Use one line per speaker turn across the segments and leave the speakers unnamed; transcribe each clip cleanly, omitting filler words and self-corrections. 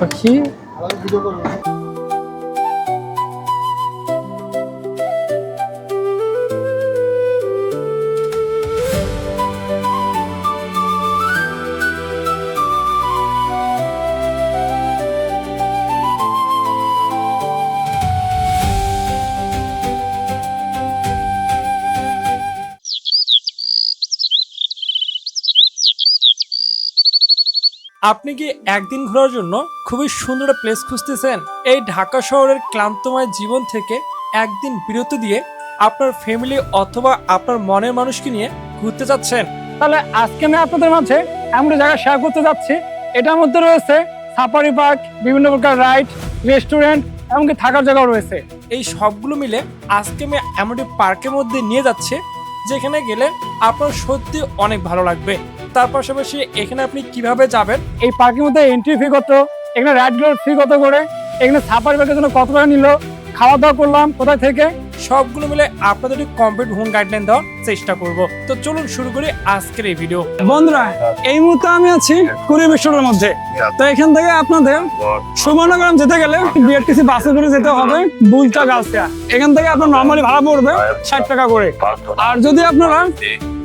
পাখি আপনি কি একদিন ঘোরার জন্য খুবই সুন্দর একটা প্লেস খুঁজতেছেন? এই ঢাকা শহরের ক্লান্তময় জীবন থেকে একদিন বিরতি দিয়ে আপনার ফ্যামিলি অথবা আপনার মনের মানুষকে নিয়ে ঘুরতে যাচ্ছেন? তাহলে আজকে আমি আপনাদের মাঝে এমন একটা জায়গা শেয়ার করতে যাচ্ছি। এটার মধ্যে রয়েছে সাফারি পার্ক, বিভিন্ন প্রকার রাইড, রেস্টুরেন্ট, এমনকি থাকার জায়গাও রয়েছে। এই সবগুলো মিলে আজকে আমি এমন একটি পার্কের মধ্যে নিয়ে যাচ্ছি যেখানে গেলে আপনার সত্যি অনেক ভালো লাগবে। তার পাশাপাশি এখানে আপনি কিভাবে যাবেন, এই পার্কের মধ্যে এন্ট্রি ফি কত, এখানে রাইডগুলোর ফি কত করে, এখানে সাফারি পার্কের জন্য কত টাকা নিল, খাওয়া দাওয়া করলাম কোথায় থেকে, সবগুলো মিলে আপনাদের কমপ্লিট হোম গাইডলাইন দেওয়ার চেষ্টা করব। তো চলুন শুরু করি আজকের এই ভিডিও। বন্ধুরা, এই মুহূর্তে আমি আছি কুড়িবেশ্বরের মধ্যে। তো এখান থেকে আপনাদের সুবর্ণগ্রাম যেতে গেলে বিআরটিসি বাসে করে যেতে হবে বুলতা গাউসিয়া। এখান থেকে আপনার নর্মালি ভাড়া পড়বে 60 টাকা করে। আর যদি আপনারা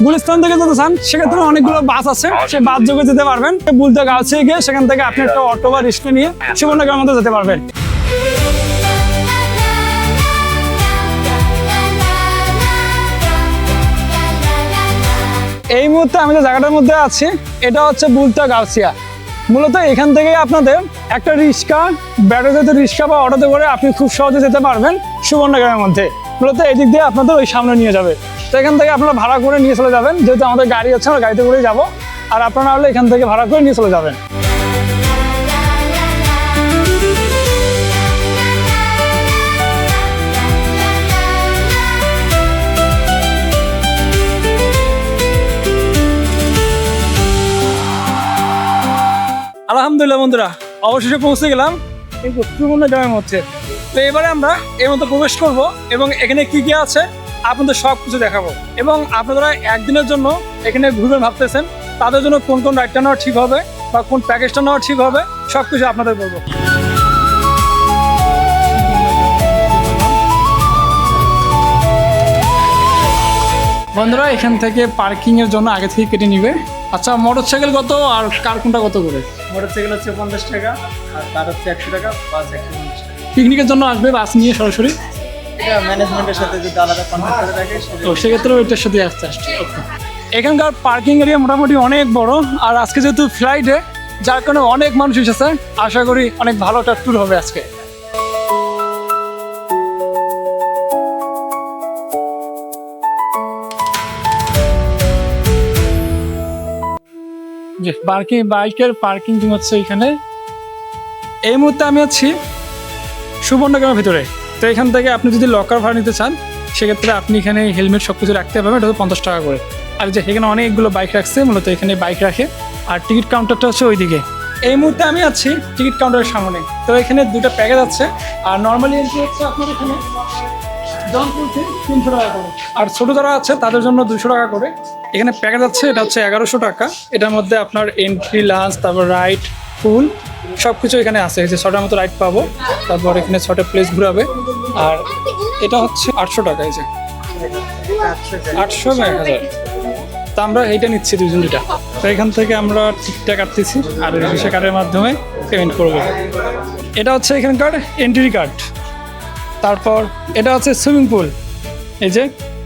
গুলিস্তান থেকে যেতে চান সেক্ষেত্রে অনেকগুলো বাস আছে, সে বাস যোগে যেতে পারবেন। বুলতা গাউসিয়া গিয়ে সেখান থেকে আপনি একটা অটো বা রিক্সা নিয়ে সুবর্ণগ্রাম মধ্যে যেতে পারবেন। এই মুহূর্তে আমি যে জায়গাটার মধ্যে আছি এটা হচ্ছে বুলতা গাউসিয়া। মূলত এখান থেকে আপনাদের একটা রিক্সা, ব্যাটারিতে রিক্সা বা অটোতে করে আপনি খুব সহজে যেতে পারবেন সুবর্ণগ্রামের মধ্যে। মূলত এদিক দিয়ে আপনাদের ওই সামনে নিয়ে যাবে। তো এখান থেকে আপনারা ভাড়া করে নিয়ে চলে যাবেন, যেহেতু আমাদের গাড়ি আছে, আমরা গাড়িতে করেই যাবো। আর আপনারা হলে এখান থেকে ভাড়া করে নিয়ে চলে যাবেন। আলহামদুলিল্লাহ বন্ধুরা, অবশেষে পৌঁছে গেলাম এই সুবর্ণগ্রামের মধ্যে। তো এবারে আমরা এর মধ্যে প্রবেশ করব এবং এখানে কি কি আছে আপনাদের সব কিছু দেখাবো। এবং আপনারা একদিনের জন্য এখানে ঘুরবেন ভাবতেছেন, তাদের জন্য কোন কোন রাইডটা নেওয়া ঠিক হবে বা কোন প্যাকেজটা নেওয়া ঠিক হবে সব কিছু আপনাদের বলবো। বন্ধুরা, এখান থেকে পার্কিং এর জন্য আগে থেকে কেটে নিবে। আচ্ছা, মোটরসাইকেল কত আর কার কোনটা কত করে?
মোটরসাইকেল হচ্ছে 50 টাকা আর কার হচ্ছে 100 টাকা, বাস 150 টাকা।
পিকনিকের জন্য আসবে বাস নিয়ে সরাসরি?
এটা ম্যানেজমেন্টের সাথে যদি আলাদা কন্ট্যাক্ট করে রাখে
তো সেক্ষেত্রে ওইটার সাথে আসতে। এখানকার পার্কিং এরিয়া মোটামুটি অনেক বড়। আর আজকে যেহেতু ফ্লাইটে, যার কারণে অনেক মানুষ এসেছে। আশা করি অনেক ভালো একটা ট্যুর হবে আজকে। বাইকের পার্কিং হচ্ছে এখানে। এই মুহূর্তে আমি আছি সুবর্ণগ্রামের ভিতরে। তো এখান থেকে আপনি যদি লকার ভাড়া নিতে চান সেক্ষেত্রে আপনি এখানে হেলমেট সব কিছু রাখতে পারবেন, এটা 50 টাকা করে। আর যে এখানে অনেকগুলো বাইক রাখছে, মূলত এখানে বাইক রাখে। আর টিকিট কাউন্টারটা হচ্ছে ওইদিকে। এই মুহূর্তে আমি আছি টিকিট কাউন্টারের সামনে। তো এখানে দুটো প্যাকেজ আছে। আর নর্মালি এন্ট্রি হচ্ছে আপনার এখানে 300 টাকা করে। আর ছোটো যারা আছে তাদের জন্য 200 টাকা করে। এখানে প্যাকেজ আছে, এটা হচ্ছে 1100 টাকা। এটার মধ্যে আপনার এন্ট্রি, লাঞ্চ, তারপর রাইড, ফুল সব কিছু এখানে আছে। এই যে 6টার মতো রাইড পাবো, তারপর এখানে 6টা প্লেস ঘুরাবে। আর এটা হচ্ছে 800 টাকা। এই যে 800 বা 1000। তা আমরা এইটা নিচ্ছি দুজন দুটা। তো এখান থেকে আমরা টিকিটটা কাটতেছি আর ভিসা কার্ডের মাধ্যমে পেমেন্ট করবো। এটা হচ্ছে এখানকার এন্ট্রি কার্ড। তারপর এটা হচ্ছে সুইমিং পুল, এই যে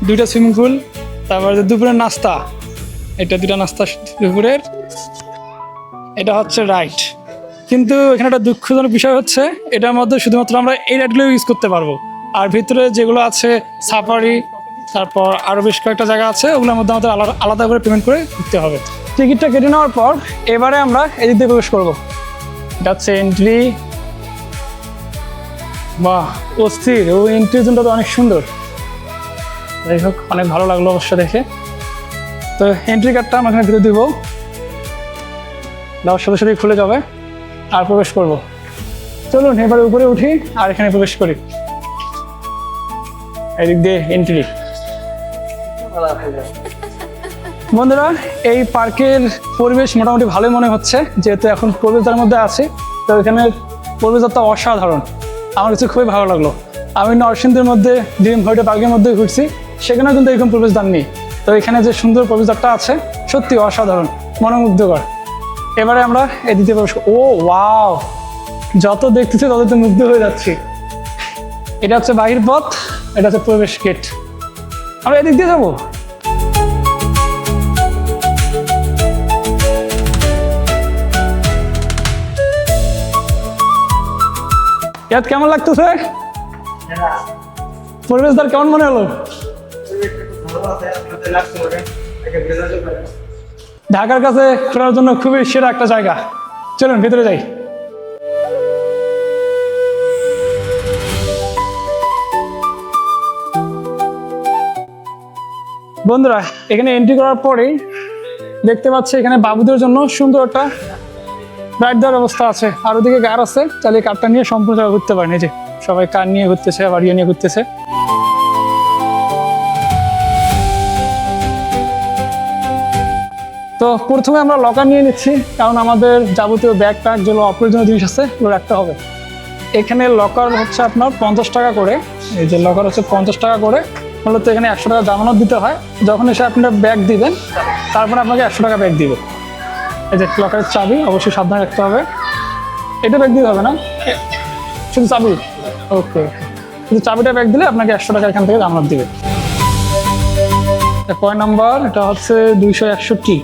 2টা সুইমিং পুল। তারপর যে দুপুরের নাস্তা, এটা 2টা নাস্তা দুপুরের। এটা হচ্ছে রাইড। কিন্তু এখানে একটা দুঃখজনক বিষয় হচ্ছে এটার মধ্যে শুধুমাত্র আমরা এই রাইডগুলো ইউজ করতে পারবো। আর ভিতরে যেগুলো আছে সাফারি, তারপর আরও বেশ কয়েকটা জায়গা আছে, ওগুলোর মধ্যে আমাদের আলাদা করে পেমেন্ট করে ঢুকতে হবে। টিকিটটা কেটে নেওয়ার পর এবারে আমরা এদিক দিয়ে প্রবেশ করবো। এটা হচ্ছে এন্ট্রি। বাহ, অস্থির! ও এন্ট্রি জোনটা তো অনেক সুন্দর। যাই হোক, অনেক ভালো লাগলো অবশ্য দেখে। তো এন্ট্রি কার্ডটা আমরা এখানে দিয়ে দিব, দেওয়ার সাথে সাথেই খুলে যাবে আর প্রবেশ করব। চলুন এবারে উপরে উঠি আর এখানে প্রবেশ করি। এদিক দিয়ে এন্ট্রি।
বন্ধুরা, এই পার্কের পরিবেশ মোটামুটি ভালোই মনে হচ্ছে, যেহেতু এখন প্রবেশদ্বার মধ্যে আছি। তো এখানে প্রবেশদ্বারটা অসাধারণ, আমার কাছে খুবই ভালো লাগলো। আমি নরসিংদীর মধ্যে ড্রিম হলিডে পার্কের মধ্যে ঘুরছি, সেখানেও কিন্তু এরকম প্রবেশদ্বার নেই। তো এখানে যে সুন্দর প্রবেশদ্বারটা আছে সত্যি অসাধারণ, মনোমুগ্ধকর। এবারে আমরা এই দ্বিতীয় প্রবেশ। ও ওয়াও, যত দেখতেছি তত তো মুগ্ধ হয়ে যাচ্ছি। এটা হচ্ছে বাহির পথ, এটা হচ্ছে প্রবেশ গেট। আমরা এদিক দিয়ে যাবো। ইয়াদ কেমন লাগতেছে? পরিবেশদার কেমন মনে হলো? ঢাকার কাছে ঘোরার জন্য খুবই সেরা একটা জায়গা। চলুন ভিতরে যাই। বন্ধুরা, এখানে এন্ট্রি করার পরেই দেখতে পাচ্ছি এখানে বাবুদের জন্য সুন্দর একটা রাইড দেওয়ার ব্যবস্থা আছে। আর ওদিকে কার আছে, চালিয়ে কারটা নিয়ে সম্পূর্ণ জায়গা ঘুরতে পারেন। এই যে সবাই কার নিয়ে ঘুরতেছে, আবার ইয়ে নিয়ে ঘুরতেছে। তো প্রথমে আমরা লকার নিয়ে নিচ্ছি, কারণ আমাদের যাবতীয় ব্যাগ প্যাক যেগুলো অপ্রয়োজনীয় জিনিস আছে ওগুলো রাখতে হবে। এখানে লকার হচ্ছে আপনার 50 টাকা করে। এই যে লকার হচ্ছে 50 টাকা করে, মূলত এখানে 100 টাকা জামানত দিতে হয়। যখন এসে আপনারা ব্যাগ দিবেন, তারপরে আপনাকে 100 টাকা ব্যাগ দিবে। এই যে লকারের চাবি অবশ্যই সাবধানে রাখতে হবে। এটা ব্যাগ দিতে হবে না, শুধু চাবি। ওকে, শুধু চাবিটা ব্যাগ দিলে আপনাকে 100 টাকা এখান থেকে জামানত দিবে। কয় নাম্বার? এটা হচ্ছে 261,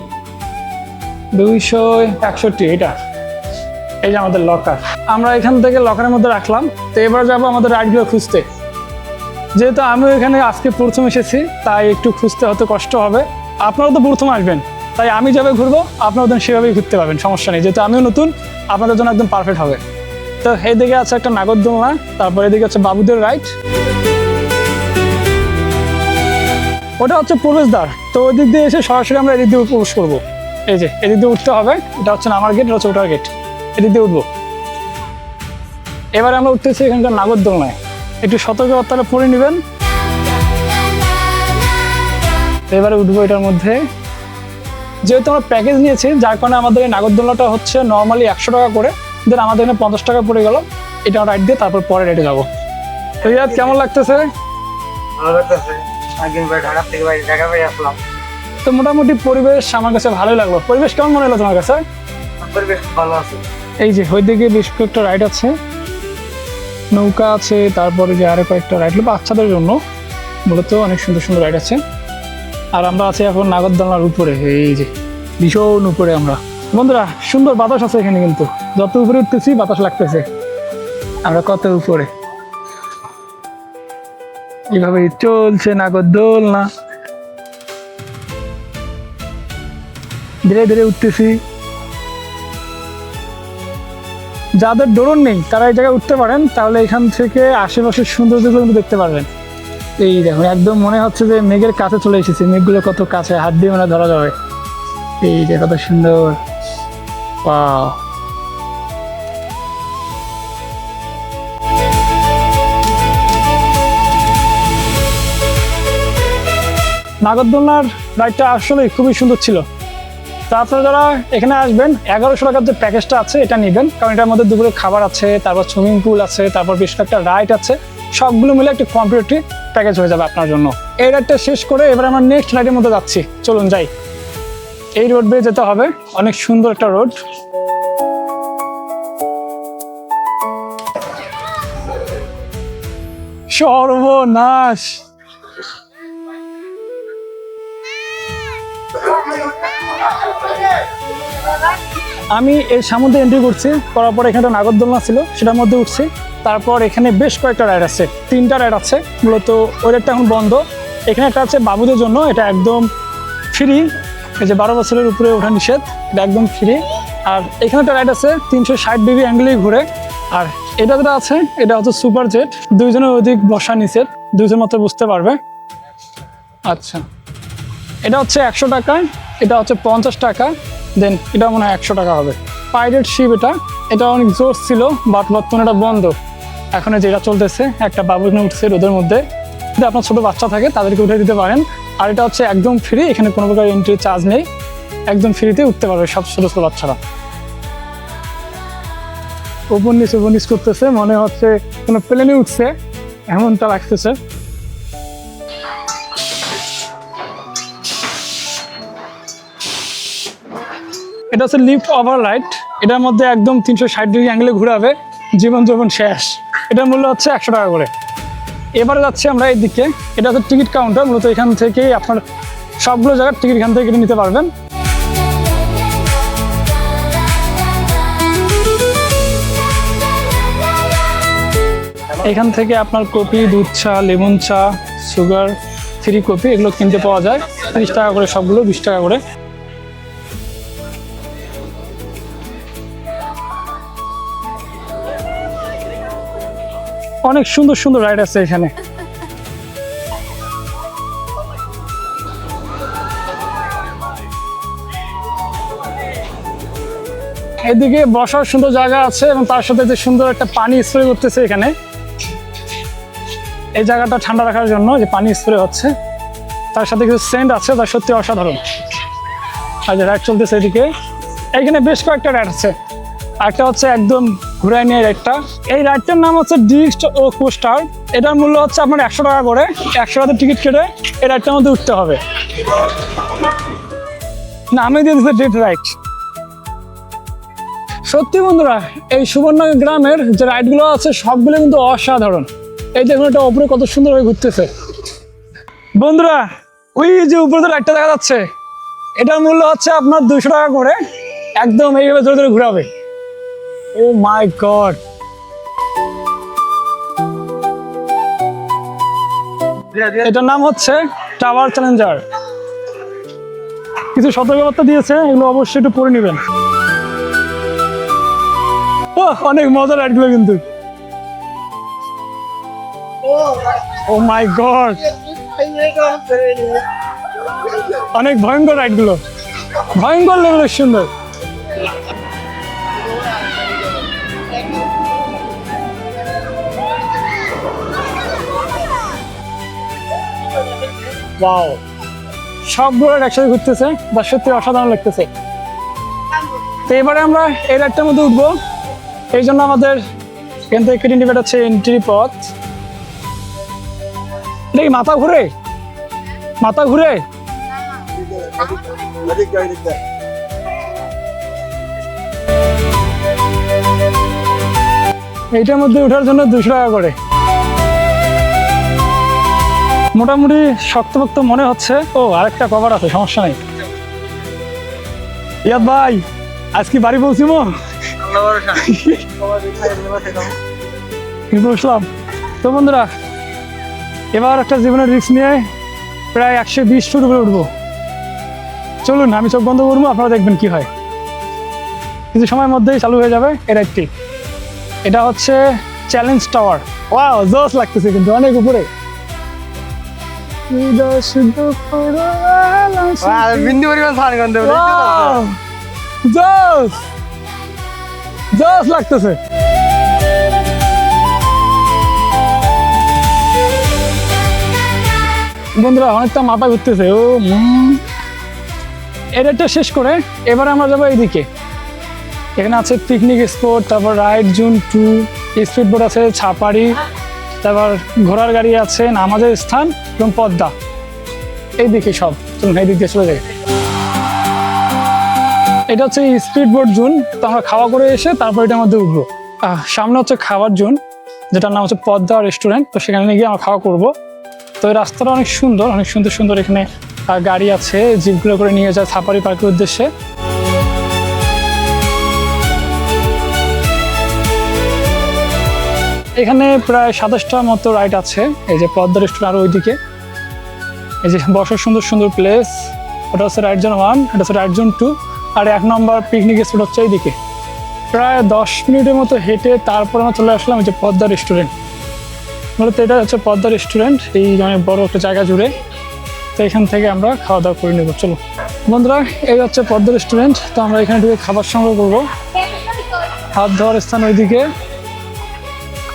261 এটা। এই যে আমাদের লকার, আমরা এখান থেকে লকারের মধ্যে রাখলাম। তো এবার যাবো আমাদের রাইডগুলো খুঁজতে। যেহেতু আমিও এখানে আজকে প্রথম এসেছি, তাই একটু খুঁজতে হয়তো কষ্ট হবে। আপনারাও তো প্রথম আসবেন, তাই আমি যেভাবে ঘুরবো আপনারা তো সেভাবেই ঘুরতে পারবেন, সমস্যা নেই। যেহেতু আমিও নতুন, আপনাদের জন্য একদম পারফেক্ট হবে। তো এইদিকে আছে একটা নাগরদোলনা, তারপর এদিকে হচ্ছে বাবুদের রাইড, ওটা হচ্ছে প্রবেশদ্বার। তো ওই দিক দিয়ে এসে সরাসরি আমরা এদিক দিয়ে প্রবেশ করবো। এই যে এদিক দিয়ে উঠতে হবে, এটা হচ্ছে নামার গেট, এটা হচ্ছে ওঠার গেট। এদিক দিয়ে উঠবো। এবারে আমরা উঠতেছি এখানকার নাগরদোলনায়, একটু সতর্কতাটা পরে নেবেন। এবারে উঠবো এটার মধ্যে। যেহেতু আমরা প্যাকেজ নিয়েছি, যার কারণে আমাদের এই নাগরদোলনাটা হচ্ছে নর্মালি 100 টাকা করে, দেন আমাদের এখানে 50 টাকা পড়ে গেল। এটা রাইড দিয়ে তারপর পরে রাইডে যাবো। তো ইয়াদ কেমন লাগতেছে?
ভালো লাগতেছে, একদিন ঢাকা থেকে আসলাম।
তো মোটামুটি পরিবেশ আমার কাছে ভালোই লাগলো। পরিবেশ কেমন মনে হলো তোমার কাছে?
পরিবেশ ভালো আছে।
এই যে ওইদিকে বেশ কয়েকটা রাইড আছে, নৌকা আছে, তারপরে যে আরো কয়েকটা রাইড হলো বাচ্চাদের জন্য, মূলত অনেক সুন্দর সুন্দর রাইড আছে। আর আমরা আছি এখন নাগরদোলনার উপরে, এই যে ভীষণ উপরে আমরা। বন্ধুরা, সুন্দর বাতাস আছে এখানে, কিন্তু যত উপরে উঠতেছি বাতাস লাগতেছে। আমরা কত উপরে, এইভাবে চলছে নাগরদোলনা, ধীরে ধীরে উঠতেছি। যাদের ড্রোন নেই তারা এই জায়গায় উঠতে পারেন, তাহলে এখান থেকে আশেপাশের সৌন্দর্যগুলো কিন্তু দেখতে পারবেন। এই দেখুন, একদম মনে হচ্ছে যে মেঘের কাছে চলে এসেছে। মেঘগুলো কত কাছে, হাত দিয়ে মনে ধরা যাবে। এই যে কত সুন্দর, ওয়াও। নাগরদোলনার রাইডটা আসলে খুবই সুন্দর ছিল। তা আপনারা যারা এখানে আসবেন, 1100 টাকার যে প্যাকেজটা আছে এটা নেবেন, কারণ এটার মধ্যে দুপুরে খাবার আছে, তারপর সুইমিং পুল আছে, তারপর বেশ কয়েকটা রাইড আছে। সবগুলো মিলে একটা কমপ্লিটলি প্যাকেজ হয়ে যাবে আপনার জন্য। এই রাইডটা শেষ করে এবার আমরা নেক্সট রাইডের মধ্যে যাচ্ছি। চলুন যাই। এই রোড বেয়ে যেতে হবে, অনেক সুন্দর একটা রোড। সর্বনাশ, আমি এর সামনে এন্ট্রি করছি, করার পর এখানে একটা নাগরদোলনা ছিল, সেটার মধ্যে উঠছি। তারপর এখানে বেশ কয়েকটা রাইড আছে, 3টা রাইড আছে। মূলত ওই রাইডটা এখন বন্ধ। এখানে একটা আছে বাবুদের জন্য, এটা একদম ফ্রি। এই যে 12 বছরের উপরে ওঠা নিষেধ, এটা একদম ফ্রি। আর এখানে একটা রাইড আছে 360 ডিগ্রি অ্যাঙ্গেলেই ঘুরে। আর এটা যেটা আছে এটা হচ্ছে সুপার জেট, 2 জনের অধিক বসা নিষেধ, 2 জন মাত্র বুঝতে পারবে। আচ্ছা, এটা হচ্ছে 100 টাকা, এটা হচ্ছে 50 টাকা, দেন এটা মনে হয় 100 টাকা হবে। পাইরেট শিপ, এটা অনেক জোর ছিল, বাট বর্তমানে এটা বন্ধ। এখন যেটা চলতেছে, একটা বাবু এখানে উঠছে রোদের মধ্যে, যদি আপনার ছোট বাচ্চা থাকে তাদেরকে উঠে দিতে পারেন। আর এটা হচ্ছে একদম ফ্রি, এখানে কোনো প্রকার এন্ট্রি চার্জ নেই, একদম ফ্রিতে উঠতে পারবে সব ছোট ছোট বাচ্চারা। উপর নিচ করতেছে, মনে হচ্ছে কোনো প্লেনে উঠছে এমনটা লাগতেছে। এটা হচ্ছে লিফট ওভার রাইড, এটার মধ্যে একদম 360 ডিগ্রি অ্যাঙ্গেলে ঘুরাবে, জীবন যখন শেষ। এটার মূল্য হচ্ছে 100 টাকা করে। এবারে যাচ্ছি আমরা এইদিকে, এটা হচ্ছে টিকিট কাউন্টার, মূলত এখান থেকেই আপনার সবগুলো জায়গার টিকিট এখান থেকে কেটে নিতে পারবেন। এখান থেকে আপনার কফি, দুধ চা, লেমন চা, সুগার ফ্রি কফি এগুলো কিনতে পাওয়া যায় 30 টাকা করে, সবগুলো 20 টাকা করে। অনেক সুন্দর সুন্দর রাইড আছে এখানে। এদিকে বসার সুন্দর জায়গা আছে এবং তার সাথে যে সুন্দর একটা পানি স্প্রে করতেছে এখানে, এই জায়গাটা ঠান্ডা রাখার জন্য যে পানি স্প্রে হচ্ছে, তার সাথে কিছু সেন্ট আছে, তার সত্যি অসাধারণ। আর যে রাইড চলতেছে এদিকে, এইখানে বেশ কয়েকটা রাইড আছে। একটা হচ্ছে একদম ঘুরাই নিয়ে রাইডটা, এই রাইডটার নাম হচ্ছে ডিস্ট ও কোস্টার। এটার মূল্য হচ্ছে আপনার 100 টাকা করে, 100 টাকা টিকিট কেটে এই রাইডটার মধ্যে উঠতে হবে। না, আমি দিয়ে দিচ্ছি ডেট রাইড। সত্যি বন্ধুরা, এই সুবর্ণ গ্রামের যে রাইডগুলো আছে সবগুলো কিন্তু অসাধারণ। এই দেখুন এটা উপরে কত সুন্দরভাবে ঘুরতেছে। বন্ধুরা, ওই যে উপরে রাইডটা দেখা যাচ্ছে, এটার মূল্য হচ্ছে আপনার 200 টাকা করে, একদম এইভাবে ধরে ধরে ঘুরাবে। ও মাই গড, এটার নাম হচ্ছে টাওয়ার চ্যালেঞ্জার। কিছু সতর্কবার্তা দিয়েছে, এগুলো অবশ্যই একটু পড়ে নেবেন। অনেক মজার রাইডগুলো কিন্তু। ও মাই গড, অনেক ভয়ঙ্কর রাইডগুলো, ভয়ঙ্কর লেভেলের সুন্দর। ওয়াও, সবগুলো একসাথে ঘুরতেছে, বা সত্যি অসাধারণ লাগতেছে। তো এবারে আমরা এই রাইডটার মধ্যে উঠবো, এই জন্য আমাদের এখান থেকে কেটে নিবে হচ্ছে এন্ট্রি পথ। এটা কি মাথা ঘুরে? মাথা ঘুরে? এইটার মধ্যে ওঠার জন্য 200 টাকা করে। মোটামুটি শক্তপোক্ত মনে হচ্ছে। ও, আরেকটা কভার আছে, সমস্যা নেই। ইয়াদ ভাই, আজকে বাড়ি পৌঁছিমো? বুঝলাম। তো বন্ধুরা, এবার একটা জীবনের রিস্ক নিয়ে প্রায় 120 ফুট উপরে উঠবো। চলুন, আমি চোখ বন্ধ করবো, আপনারা দেখবেন কি হয়। কিছু সময়ের মধ্যেই চালু হয়ে যাবে এই রাইডটি। এটা হচ্ছে চ্যালেঞ্জ টাওয়ার। ওয়াও, জোস লাগতেছে কিন্তু, অনেক উপরে। জোস জোস লাগতেছে। বন্ধুরা, অনেকটা মাথা ঘুরতেছে। ও এটা শেষ করে এবারে আমরা যাবো এইদিকে। এখানে আছে পিকনিক স্পট, তারপর রাইড জোন 2, স্পিড বোট আছে, ছাপাড়ি, তারপর ঘোড়ার গাড়ি আছে, নামাজের স্থান এবং পদ্মা। এইদিকে সব, চলুন এইদিক দিয়ে চলে যাই। এটা হচ্ছে স্পিড বোট জোন। তো আমরা খাওয়া করে এসে তারপর এটার মধ্যে উঠবো। সামনে হচ্ছে খাবার জোন, যেটার নাম হচ্ছে পদ্মা রেস্টুরেন্ট। তো সেখানে গিয়ে আমরা খাওয়া করবো। তো এই রাস্তাটা অনেক সুন্দর, অনেক সুন্দর সুন্দর এখানে গাড়ি আছে, জিপগুলো করে নিয়ে যায় ছাপাড়ি পার্কের উদ্দেশ্যে। এখানে প্রায় 27টা মতো রাইড আছে। এই যে পদ্মা রেস্টুরেন্ট, আর ওইদিকে এই যে বসার সুন্দর সুন্দর প্লেস, ওটা হচ্ছে রাইড জোন 1, এটা হচ্ছে রাইড জোন 2, আর 1 নম্বর পিকনিক স্পট হচ্ছে এইদিকে। প্রায় 10 মিনিটের মতো হেঁটে তারপরে আমরা চলে আসলাম এই যে পদ্মা রেস্টুরেন্ট। মূলত এটা হচ্ছে পদ্মা রেস্টুরেন্ট, এই অনেক বড় একটা জায়গা জুড়ে। তো এখান থেকে আমরা খাওয়া দাওয়া করে নেবো। চলো বন্ধুরা, এই হচ্ছে পদ্মা রেস্টুরেন্ট। তো আমরা এখানে ঢুকে খাবার সংগ্রহ করবো। হাত ধোয়ার স্থান ওইদিকে,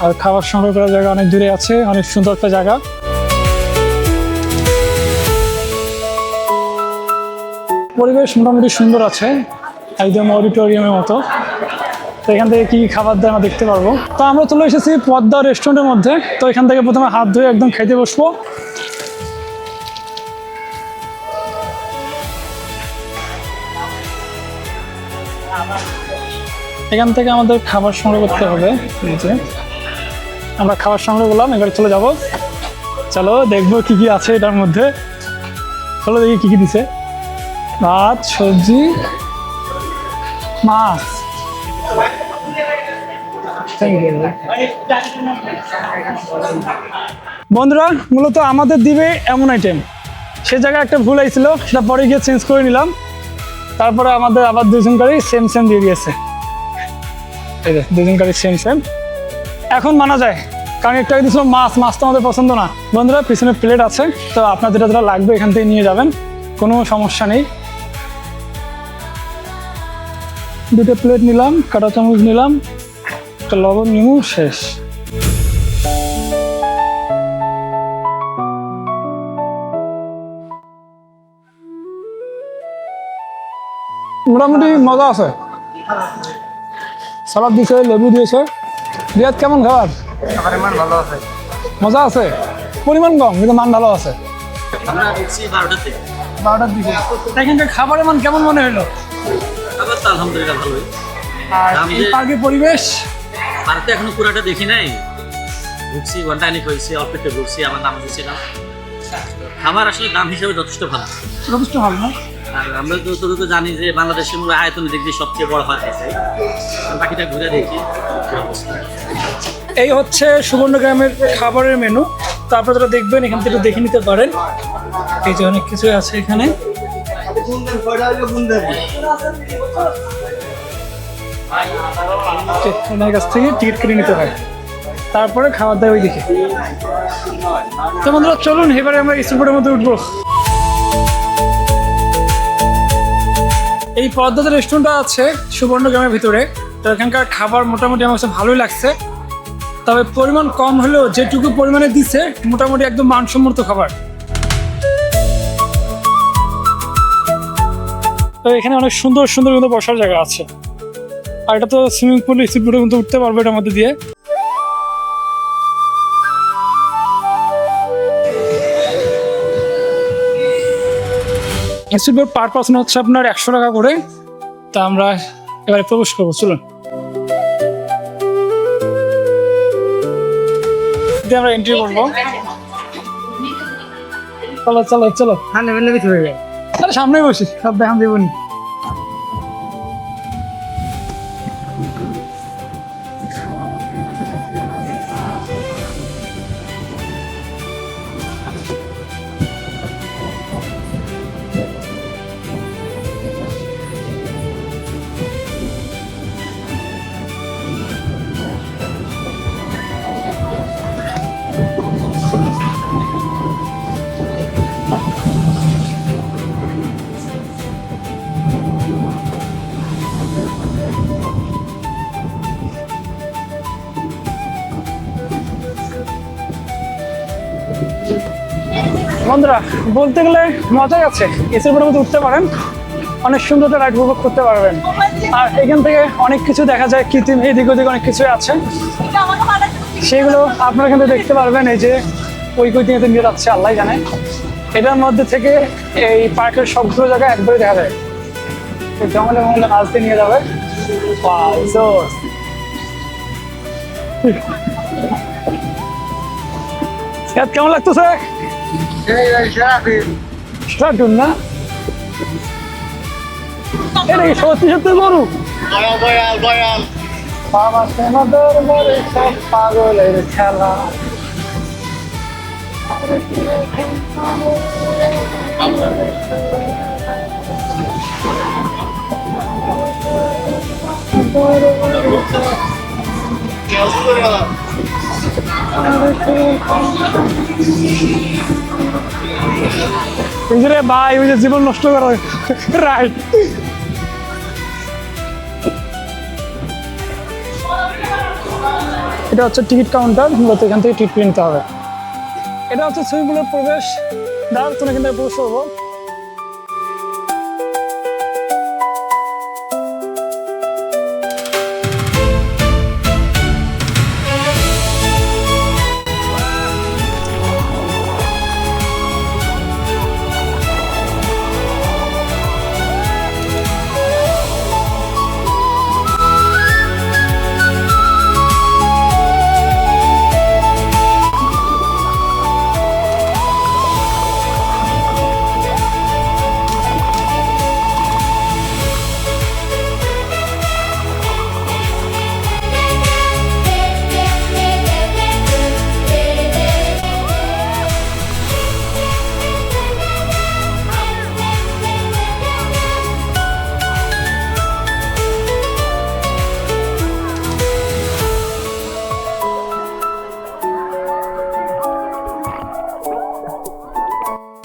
আর খাবার সংগ্রহ করার জায়গা অনেক দূরে আছে, অনেক সুন্দর একটা জায়গা। পরিবেশ মোটামুটি সুন্দর আছে, একদম অডিটোরিয়ামের মতো। তো এখান থেকে কী খাবার দেয় আমরা দেখতে পারবো। তো আমরা চলে এসেছি পদ্মা রেস্টুরেন্টের মধ্যে। তো এখান থেকে প্রথমে হাত ধুয়ে একদম খেতে বসবো। এখান থেকে আমাদের খাবার সংগ্রহ করতে হবে। এই যে আমরা খাবার সংগ্রহ করলাম, এবারে চলে যাব। চলো দেখবো কি কি আছে এটার মধ্যে। চলো দেখি কি কি দিছে। ভাত, সবজি, মাছ। বন্ধুরা, মূলত আমাদের দিবে এমন আইটেম, সে জায়গায় একটা ভুল হয়েছিল, সেটা পরে গিয়ে চেঞ্জ করে নিলাম। তারপরে আমাদের আবার দুজন গাড়ি সেম সেম দিয়ে দিয়েছে। এই যে দুজন গাড়ি সেম সেম। এখন মানা যায়, কারণ একটা দিয়েছিল মাছ, মাছ তো আমাদের পছন্দ না। বন্ধুরা, পিছনে প্লেট আছে, তো আপনার যেটা যেটা লাগবে এখান থেকে নিয়ে যাবেন, কোনো সমস্যা নেই। দুটো প্লেট নিলাম, কাঁটা চামচ নিলাম, একটা লবণ নিমু, শেষ। মোটামুটি মজা আছে। সালাদ দিয়েছে, লেবু দিয়েছে। রিয়াদ, কেমন খাবার?
খাবারের মান ভালো আছে।
মজা আছে, পরিমাণ কম কিন্তু মান ভালো আছে।
আমরা দেখছি 12টার দিকে।
12টার দিকে। এখানকার খাবারের মান কেমন মনে হলো?
খাবার তো আলহামদুলিল্লাহ ভালোই।
আর এই পার্কের পরিবেশ?
পার্কে এখনো পুরাটা দেখি নাই, ঘুরছি, ঘন্টাখানিক হয়েছে, অল্প একটু ঘুরছি, আমার নাম দিয়েছিলাম। খাবার আসলে দাম হিসেবে যথেষ্ট ভালো,
যথেষ্ট ভালো না?
আর আমরা তো জানি যে বাংলাদেশের মধ্যে আয়তনের দিক দিয়ে সবচেয়ে বড় পার্ক আছে। বাকিটা ঘুরে দেখি কি অবস্থা।
এই হচ্ছে সুবর্ণগ্রামের খাবারের মেনু। তো আপনারা যারা দেখবেন এখান থেকে দেখে নিতে পারেন। এই যে অনেক কিছু আছে এখানে। ওনার কাছ থেকে টিকিট কেটে নিতে হয়, তারপরে খাওয়া দাওয়া ওই দিকে। তো বন্ধুরা, চলুন এবারে আমরা স্টুপের মধ্যে উঠবো। এই পদ্মা রেস্টুরেন্টটা আছে সুবর্ণগ্রামের ভিতরে। তো এখানকার খাবার মোটামুটি আমার কাছে ভালোই লাগছে, তবে পরিমাণ কম হলেও যেটুকু পরিমাণে দিচ্ছে মোটামুটি একদম মানসম্মত খাবার। তো এখানে অনেক সুন্দর সুন্দর কিন্তু বসার জায়গা আছে। আর এটা তো সুইমিং পুল, স্পিড কিন্তু উঠতে পারবে এটার মধ্যে দিয়ে। স্পিড পার পার্সন হচ্ছে আপনার 100 টাকা করে। তা আমরা এবারে প্রবেশ করবো, চলুন। আমরা এন্ট্রি করবো। চলো চলো চলো।
হ্যাঁ, নেবেন নেবে হয়ে যায়।
তাহলে সামনেই বসি, সব দেখান দেবনি। বন্ধুরা, বলতে গেলে মজাই আছে। এসির উপরের মধ্যে উঠতে পারেন, অনেক সুন্দর একটা রাইড উপভোগ করতে পারবেন। আর এখান থেকে অনেক কিছু দেখা যায়, কৃত্রিম এদিক ওদিক অনেক কিছুই আছে, সেগুলো আপনারা এখান থেকে দেখতে পারবেন। এই যে ওই দিকে নিয়ে যাচ্ছে, আল্লাহ জানে। এটার মধ্যে থেকে এই পার্কের সবগুলো জায়গায় একবারে দেখা যায়। জঙ্গলে মঙ্গলে নাচ দিয়ে নিয়ে যাবে। কেমন লাগতেছে? সারাদিন না, এটা কি সত্যি সত্যি গরু? বাবা তোমাদের মরে সব পাগলের খেলা। ভাই, ওই যে জীবন নষ্ট করা রাইট। এটা হচ্ছে টিকিট কাউন্টার, মূলত এখান থেকে টিকিট কিনতে হবে। এটা হচ্ছে সুইমিং পুলের প্রবেশ দ্বার, তুমি এখান থেকে প্রবেশ করবো।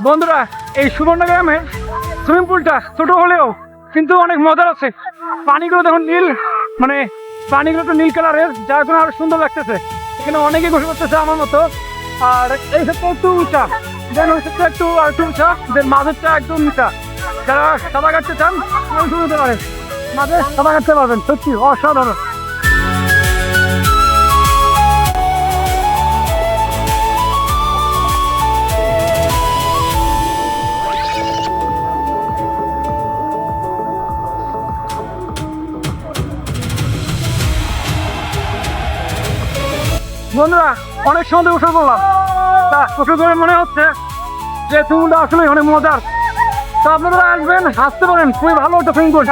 বন্ধুরা, এই সুবর্ণগ্রামের সুইমিং পুলটা ছোট হলেও কিন্তু অনেক মজার আছে। পানিগুলো দেখুন নীল, মানে পানিগুলো একটু নীল কালারের, যার জন্য আরো সুন্দর লাগতেছে। এখানে অনেকেই গোসল করতেছে আমার মতো। আর এই ক্ষেত্রে একটু উঁচা, দেন ওই ক্ষেত্রে একটু আর একটু উঁচা, দেন মাঝেরটা একদম নিচা। যারা সাঁতার কাটতে চান শুরু হতে পারেন, মাঝে সাঁতার কাটতে পারবেন। সত্যি অসাধারণ। বন্ধুরা, অনেক সময় গোসল করলাম, তা গোসল করে মনে হচ্ছে যে সুইমিংটা আসলে অনেক মজার। তো আপনারা আসবেন, আসতে পারেন, খুবই ভালো একটা সুইমিং পুল।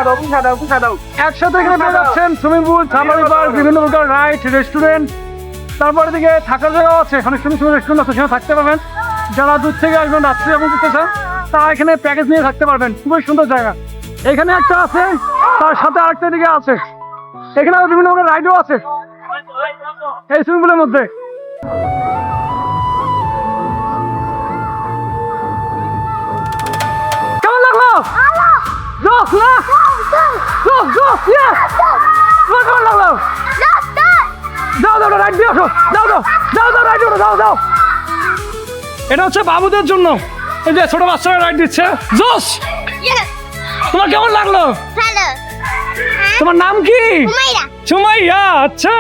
একসাথে এখানে পেয়ে যাচ্ছেন সুইমিং পুল, সাফারি পার্ক, বিভিন্ন প্রকার রাইড, রেস্টুরেন্ট, তারপরে দিকে থাকার জায়গাও আছে, অনেক সুন্দর সুন্দর রেস্টুরেন্ট আছে, সেখানে থাকতে পারবেন। যারা দূর থেকে আসবেন, রাত্রে এবং করতে চান, তারা এখানে প্যাকেজ নিয়ে থাকতে পারবেন। খুবই সুন্দর জায়গা। এখানে একটা আছে, তার সাথে আরেকটা দিকে আছে। এখানে আরো বিভিন্ন প্রকার রাইডও আছে এই সুইমিং পুলের মধ্যে। কেমন লাগলো? জোস না? জোস জোস, ইয়েস। তোমার কেমন লাগলো? যাও যাও রাইড দিয়ে আসো, যাও যাও যাও যাও রাইড ওঠো, যাও যাও। এটা হচ্ছে বাবুদের জন্য, এই যে ছোট বাচ্চারা রাইড দিচ্ছে। জোস। তোমার কেমন লাগলো?
ভালো।
তোমার নাম কি?
সুমাইরা।
সুমাইয়া, আচ্ছা।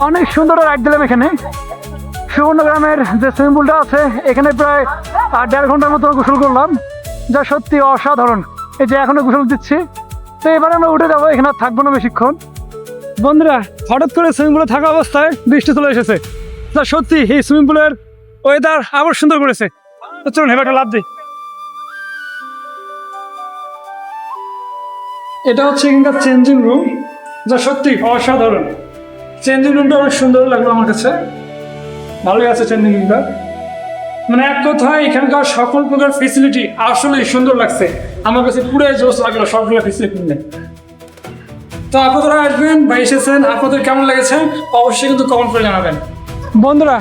অনেক সুন্দর রাইড দিলাম এখানে। সুবর্ণগ্রামের যে সুইমিং পুলটা আছে, এখানে প্রায় 1.5 ঘন্টার মতো গোসল করলাম, যা সত্যি অসাধারণ। এই যে এখনো গোসল দিচ্ছি। তো এবারে আমরা উঠে যাবো, এখানে আর থাকবো না বেশিক্ষণ। বন্ধুরা, হঠাৎ করে সুইমিং পুলে থাকা অবস্থায় বৃষ্টি চলে এসেছে, যা সত্যি এই সুইমিং পুলের ওয়েদার আবার সুন্দর করেছে। তো চলুন এবার একটা লাভ দিই। এটা হচ্ছে এখানকার চেঞ্জিং রুম, যা সত্যি অসাধারণ। চেঞ্জিং রুমটা অনেক সুন্দর লাগলো আমার কাছে, ভালোই আছে চেঞ্জিং রুমটা। মানে এক কথায় এখানকার সকল প্রকার ফেসিলিটি আসলেই সুন্দর লাগছে আমার কাছে, পুরো জোশ লাগলো সবগুলো ফেসিলিটি নিয়ে। তো আপনারা আসবেন বা এসেছেন, আপনাদের কেমন লেগেছে অবশ্যই কিন্তু কমেন্ট করে জানাবেন। বন্ধুরা,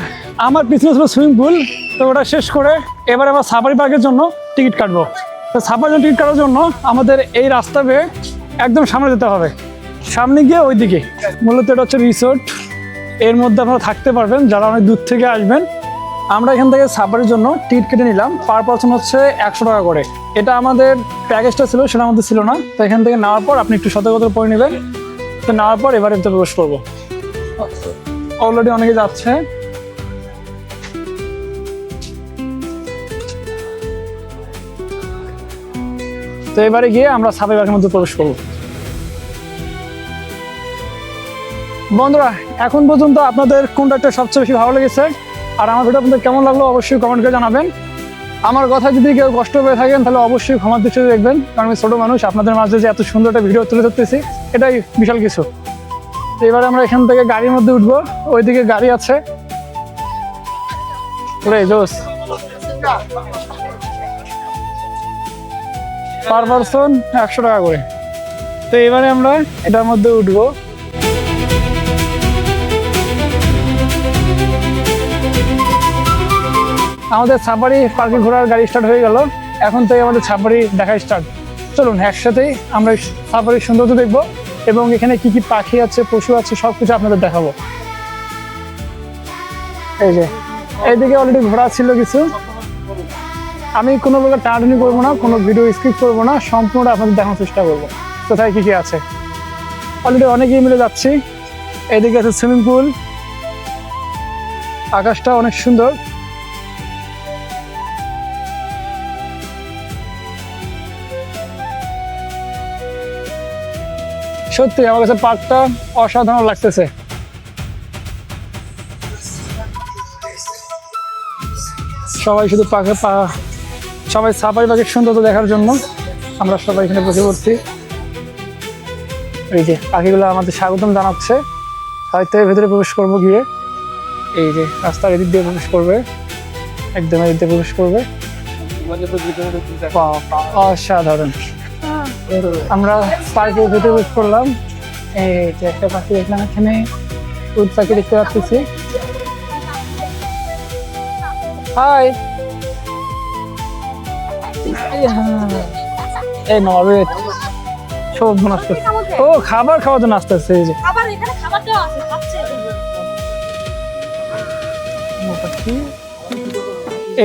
আমার পিছনে ছিল সুইমিং পুল, তো ওটা শেষ করে এবার আমরা সাফারি পার্কের জন্য টিকিট কাটবো। তো সাফারি টিকিট কাটার জন্য আমাদের এই রাস্তা বেয়ে একদম সামনে যেতে হবে। সামনে গিয়ে ওইদিকে মূলত এটা হচ্ছে রিসোর্ট, এর মধ্যে আপনারা থাকতে পারবেন যারা অনেক দূর থেকে আসবেন। আমরা এখান থেকে সাফারির জন্য টিকিট কেটে নিলাম, পার পারসন হচ্ছে 100 টাকা করে। এটা আমাদের প্যাকেজটা ছিল, সেটা আমাদের ছিল না। তো এখান থেকে নেওয়ার পর আপনি একটু সতর্কতা পরে নেবেন। তো নেওয়ার পর এবারে প্রবেশ করবো। অলরেডি অনেকে যাচ্ছে। তো এবারে গিয়ে আমরা সাফারি পার্কের মধ্যে প্রবেশ করবো। বন্ধুরা, এখন পর্যন্ত আপনাদের কোনটা একটা সবচেয়ে বেশি ভালো লেগেছে আর আমার ভিডিও আপনাদের কেমন লাগলো অবশ্যই কমেন্ট করে জানাবেন। আমার কথা যদি কেউ কষ্ট পেয়ে থাকেন তাহলে অবশ্যই ক্ষমার দৃষ্টিতে দেখবেন, কারণ আমি ছোটো মানুষ, আপনাদের মাঝে যে এত সুন্দর একটা ভিডিও তুলে ধরতেছি এটাই বিশাল কিছু। তো এবারে আমরা এখান থেকে গাড়ির মধ্যে উঠবো, ওইদিকে গাড়ি আছে। জোস, পার পারসন 100 টাকা করে। তো এবারে আমরা এটার মধ্যে উঠবো। আমাদের সাফারি পার্কে ঘোরার গাড়ি স্টার্ট হয়ে গেল, এখন থেকে আমাদের সাফারি দেখা স্টার্ট। চলুন একসাথেই আমরা সাফারির সৌন্দর্য দেখবো এবং এখানে কি কি পাখি আছে, পশু আছে, সব কিছু আপনাদের দেখাবো। এই যে এইদিকে অলরেডি ঘোরা ছিল কিছু। আমি কোনো প্রকার টানাটানি করবো না, কোনো ভিডিও স্কিপ করবো না, সম্পূর্ণ আপনাদের দেখানোর চেষ্টা করবো কোথায় কি কি আছে। অলরেডি অনেকেই মিলে যাচ্ছি। এইদিকে আছে সুইমিং পুল, আকাশটা অনেক সুন্দর। সত্যি আমার কাছে পার্কটা অসাধারণ লাগতেছে। সবাই শুধু সবাই সাফারি পাখির সৌন্দর্য দেখার জন্য আমরা সবাই এখানে বসে পড়ছি। এই যে পাখিগুলো আমাদের স্বাগতম জানাচ্ছে। হয়তো ভেতরে প্রবেশ করবো গিয়ে, এই যে রাস্তার এদিক দিয়ে প্রবেশ করবে, একদম এদিক দিয়ে প্রবেশ করবে। অসাধারণ। আমরা পার্কের ভেতরে প্রবেশ করলাম। এই যে একটা পাখি দেখলাম এখানে, উট পাখি দেখতে পাচ্ছি। হাই, এই নরওয়ে সব আসতে, ও খাবার খাওয়ার জন্য আসতেছে। এই যে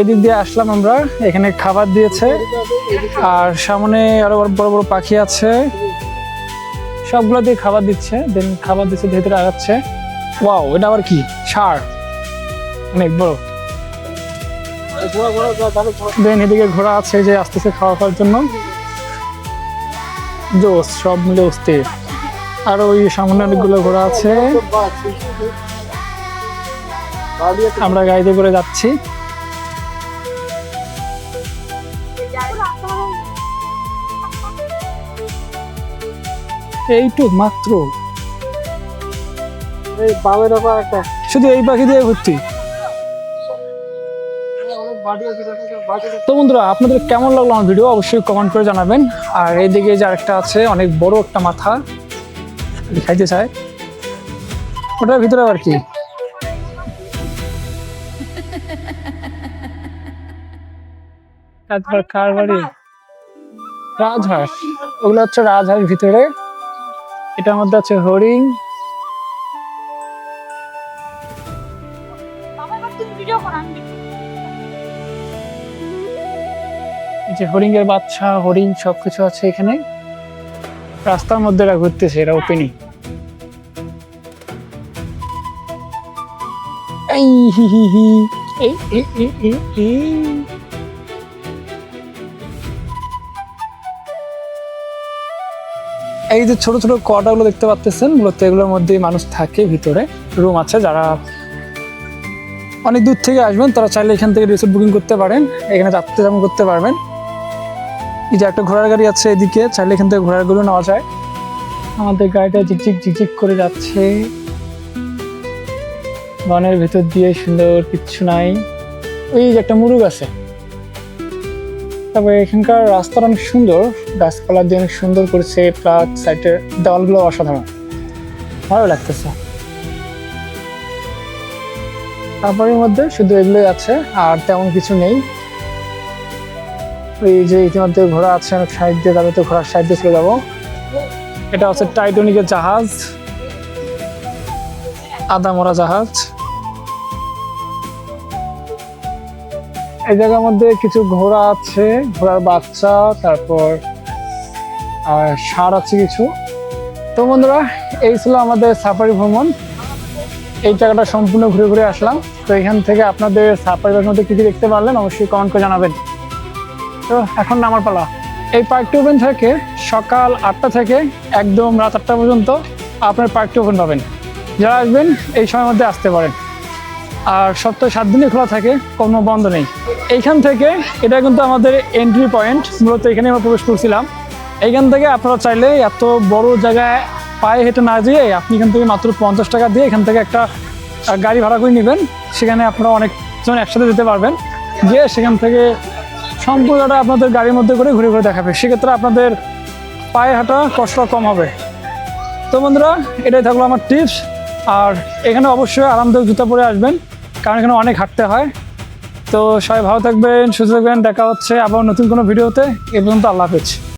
এদিক দিয়ে আসলাম আমরা, এখানে খাবার দিয়েছে আর সামনে আরো বড় বড় পাখি আছে, সবগুলো দিয়ে খাবার দিচ্ছে। দেন খাবার দিচ্ছে, ভেতরে আগাচ্ছে। ওয়াও, এটা আবার কি? ষাঁড়, অনেক বড়। দেন এদিকে ঘোড়া আছে যে আসতেছে খাওয়ার জন্য। জোস, সব মিলে অস্থির। আর ওই সামনে অনেকগুলো ঘোড়া আছে। আমরা গাড়িতে করে যাচ্ছি। এইটুক মাত্র, শুধু এই পাখি দিয়ে ভর্তি। তো বন্ধুরা, আপনাদের কেমন লাগলো আমার ভিডিও অবশ্যই কমেন্ট করে জানাবেন। আর এইদিকে যে আরেকটা আছে, অনেক বড় একটা মাথা, খাইতে চায়। ওটার ভিতরে আবার কি? তারপর কার বাড়ি? রাজহাঁস। ওগুলো হচ্ছে রাজহাঁস ভিতরে। এটার মধ্যে আছে হরিণ। এই যে হরিণের বাচ্চা, হরিণ সবকিছু আছে এখানে। রাস্তার মধ্যে এরা ঘুরতেছে, এরা ওপেনই। এই হি হি হি, এই যে ছোট ছোট কটাগুলো দেখতে পাচ্ছেন, মূলত এগুলোর মধ্যে মানুষ থাকে। ভিতরে রুম আছে। যারা অনেক দূর থেকে আসবেন তারা চাইলে এখান থেকে রিসোর্ট বুকিং করতে পারেন, এখানে রাত্রে যাপন করতে পারবেন। এই যে একটা ঘোড়ার গাড়ি আছে এদিকে, চাইলে এখান থেকে ঘোড়ার গাড়িও নেওয়া যায়। আমাদের গাড়িটা ঝিকঝিক ঝিকঝিক করে যাচ্ছে বনের ভিতর দিয়ে, সুন্দর, কিচ্ছু নাই। ওই যে একটা মুরুগ আছে। তবে এখানকার রাস্তাটা অনেক সুন্দর, গাছপালা দিয়ে অনেক সুন্দর করেছে। প্লাস সাইডের দেওয়ালগুলো অসাধারণ, ভালো লাগতেছে। তারপরের মধ্যে শুধু এগুলোই আছে, আর তেমন কিছু নেই। এই যে ইতিমধ্যে ঘোড়া আছে অনেক সাইড দিয়ে, যাবে তো ঘোড়ার সাইড দিয়ে চলে যাবো। এটা হচ্ছে টাইটানিকের জাহাজ, আদামরা জাহাজ। এই জায়গার মধ্যে কিছু ঘোড়া আছে, ঘোড়ার বাচ্চা, তারপর ষাঁড় আছে কিছু। তো বন্ধুরা, এই ছিল আমাদের সাফারি ভ্রমণ। এই জায়গাটা সম্পূর্ণ ঘুরে ঘুরে আসলাম। তো এখান থেকে আপনাদের সাফারির মধ্যে কি কি দেখতে পারলেন অবশ্যই কমেন্ট করে জানাবেন। তো এখন নামার পালা। এই পার্কটি ওপেন থাকে সকাল 8টা থেকে একদম রাত 8টা পর্যন্ত আপনার পার্কটি ওপেন পাবেন। যারা আসবেন এই সময়ের মধ্যে আসতে পারেন। আর সপ্তাহে 7 দিনই খোলা থাকে, কোনো বন্ধ নেই। এইখান থেকে, এটা কিন্তু আমাদের এন্ট্রি পয়েন্ট, মূলত এখানে আমরা প্রবেশ করছিলাম। এইখান থেকে আপনারা চাইলে এত বড় জায়গায় পায়ে হেঁটে না যেয়ে আপনি এখান থেকে মাত্র 50 টাকা দিয়ে এখান থেকে একটা গাড়ি ভাড়া করে নেবেন। সেখানে আপনারা অনেকজন একসাথে যেতে পারবেন। গিয়ে সেখান থেকে সম্পূর্ণটা আপনাদের গাড়ির মধ্যে করে ঘুরে ঘুরে দেখাবে। সেক্ষেত্রে আপনাদের পায়ে হাঁটা কষ্ট কম হবে। তো বন্ধুরা, এটাই থাকলো আমার টিপস। আর এখানে অবশ্যই আরামদায়ক জুতা পরে আসবেন, কারণ এখানে অনেক হাঁটতে হয়। তো সবাই ভালো থাকবেন, সুস্থ থাকবেন। দেখা হচ্ছে আবার নতুন কোনো ভিডিওতে। এ পর্যন্ত আল্লাহ হাফেজ।